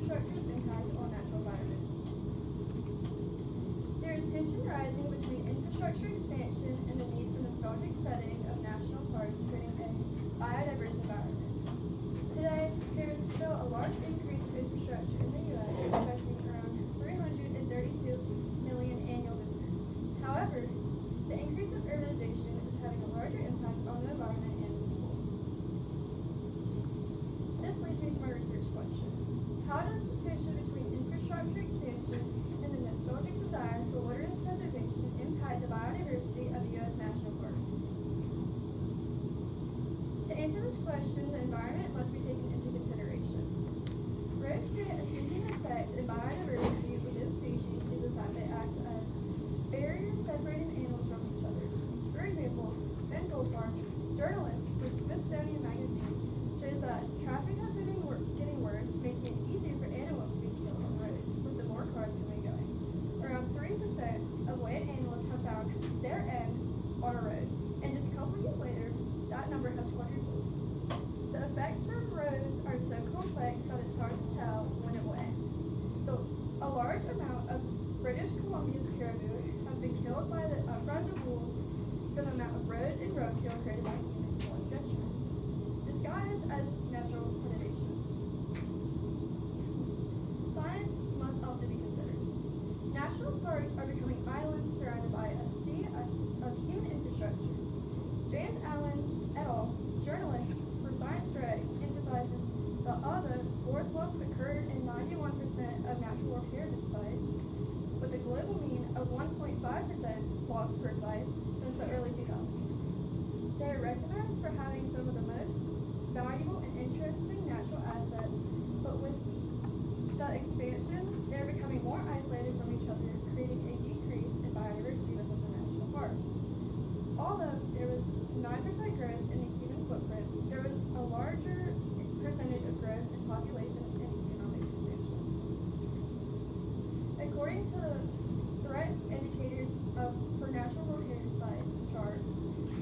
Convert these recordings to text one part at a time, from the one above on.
infrastructure's impact on natural environments. There is tension rising between infrastructure expansion and the need for nostalgic setting of national parks, creating a biodiverse environment. Today, there is still a large increase of infrastructure in the U.S., affecting around 332 million annual visitors. However, the increase of urbanization is having a larger impact on the environment and people. This leads me to my research question. How does the tension between infrastructure expansion and the nostalgic desire for wilderness preservation impact the biodiversity of the U.S. national parks? To answer this question, the environment must be taken into consideration. Roads create a sinking effect in biodiversity within species due to the fact they act as barriers separating animals from each other. For example, Ben Goldfarb, journalist for Smithsonian Magazine, shows that traffic has been getting worse, making it easier for animals to be killed on roads with the more cars coming and going. Around 3% of land animals have found their end on a road, and just a couple years later, that number has quadrupled. The effects from roads are so complex that it's hard to tell when it will end. A large amount of British Columbia's caribou have been killed by the uprise of wolves from the amount of roads and roadkill created by human forest detriments, disguised as natural predation. Science must also be considered. National parks are becoming islands surrounded by a sea of human infrastructure. James Allen et al., journalist for Science Direct, emphasizes that although forest loss occurred in 91% of natural World Heritage sites, with a global mean of 1.5% loss per site since the early 2000s. They are recognized for having some of the most valuable and interesting natural assets, but with the expansion, they are becoming more isolated from each other, creating a decrease in biodiversity within the national parks. Although there was 9% growth in the human footprint, there was a larger percentage of growth in population and economic expansion. According to the threat indicators for National World Heritage Sites chart,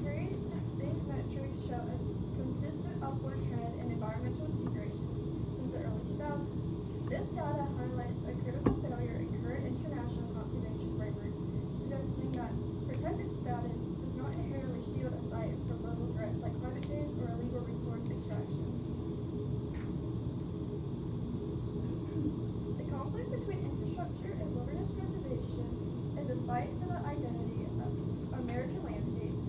3 distinct metrics show a consistent upward trend in environmental degradation since the early 2000s. This data highlights a critical failure in current international conservation frameworks, suggesting that protected status does not inherently shield a site from global threats like climate change or illegal resource extraction. The conflict between infrastructure and wilderness preservation is a fight for the identity of American landscapes.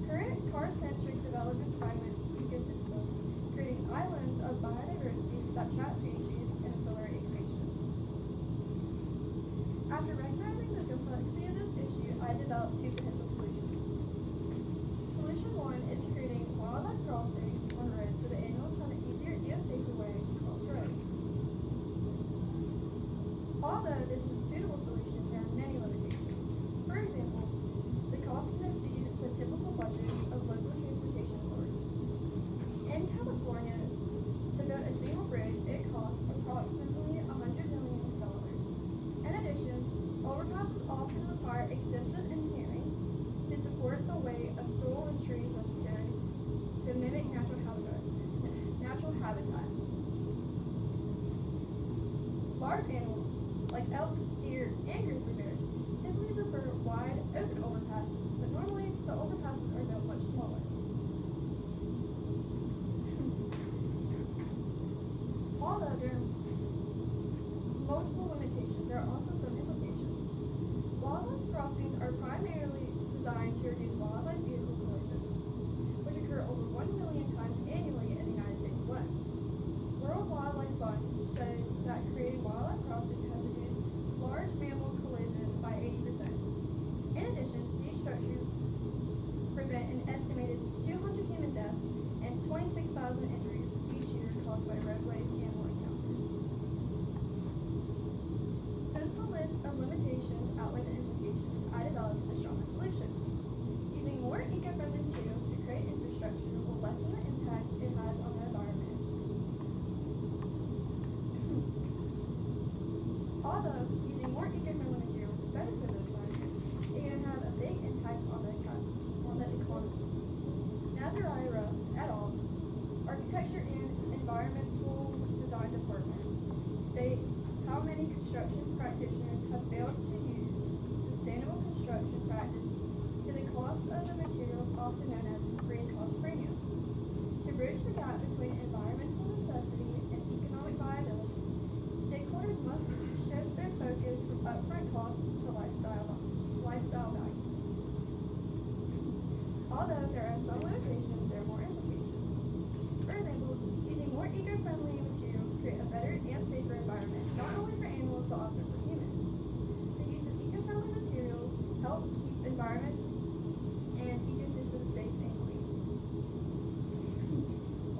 Current car-centric development fragments ecosystems, creating islands of biodiversity that trap species and accelerate extinction. After recognizing the complexity of this issue, I developed 2 potential solutions. Solution 1 is creating wildlife crossings on roads so that animals have an easier and safer way to cross roads. Although this is a suitable solution, there are many limitations. For example, the cost can exceed the typical budgets of local transportation authorities. In California, to build a single bridge, it costs approximately $100 million. In addition, overpasses often require extensive engineering to support the weight of soil and trees necessary to mimic natural habitats. Large animals, like elk, deer, and grizzly bears, typically prefer wide, open overpasses, but normally the overpasses are built much smaller. Although there are multiple limitations, there are also some implications. Wildlife crossings are primarily designed to reduce wildlife vehicle collisions, which occur over 1 million times annually in the United States alone. World Wildlife Fund shows that creating wildlife crossings has reduced large mammal collision by 80%. In addition, these structures prevent an estimated 200 human deaths and 26,000 injuries each year caused by roadway animal encounters. Since the list of limitations outweigh the implications, I developed a stronger solution. Using more eco-friendly materials to create infrastructure will lessen the impact it has on the environment. Although using more eco-friendly materials is better for the environment, it can have a big impact on the economy. Nazariah Russ et al., Architecture and Environmental Design Department, states how many construction practitioners have failed to use sustainable construction practice to the cost of the materials, also known as green cost premium. To bridge the gap between environmental necessity and economic viability, stakeholders must shift their focus from upfront costs to lifestyle values. Although there are some limitations, there are more implications. For example, using more eco-friendly materials create a better and safer environment, not only for animals but also for humans. The use of eco-friendly materials help keep environments and ecosystems safe and clean.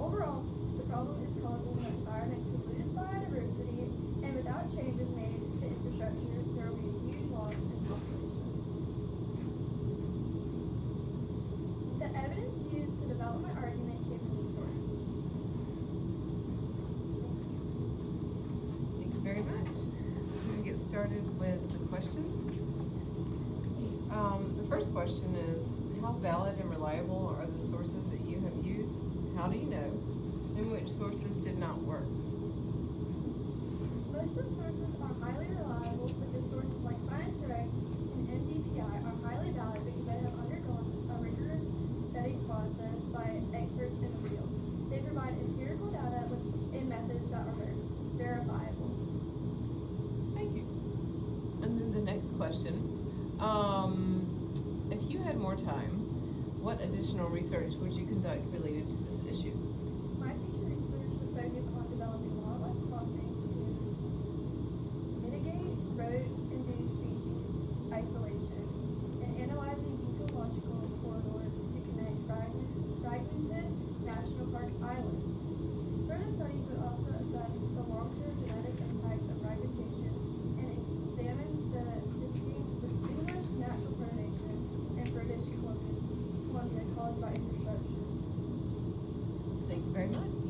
Overall, the problem is causing the environment to lose biodiversity, and without changes made to infrastructure, there will be a huge loss in populations. The evidence used to develop my argument came from these sources. Thank you very much. We're going to get started with the questions. The first question is, how valid and reliable are the sources that you have used? How do you know? And which sources did not work? Most of the sources are highly reliable because sources like Science Direct and NDPI are highly valid because they have undergone a rigorous vetting process by experts in the field. They provide empirical data in methods that are verifiable. Thank you. And then the next question. If you had more time, what additional research would you conduct related to this issue? My future research would focus on developing wildlife crossings to mitigate road-induced species isolation and analyzing ecological corridors to connect fragmented national park islands. Further studies would also assess the long-term genetic impacts of fragmentation and examine the distinguished natural predation in British Columbia caused by infrastructure. Thank you very much.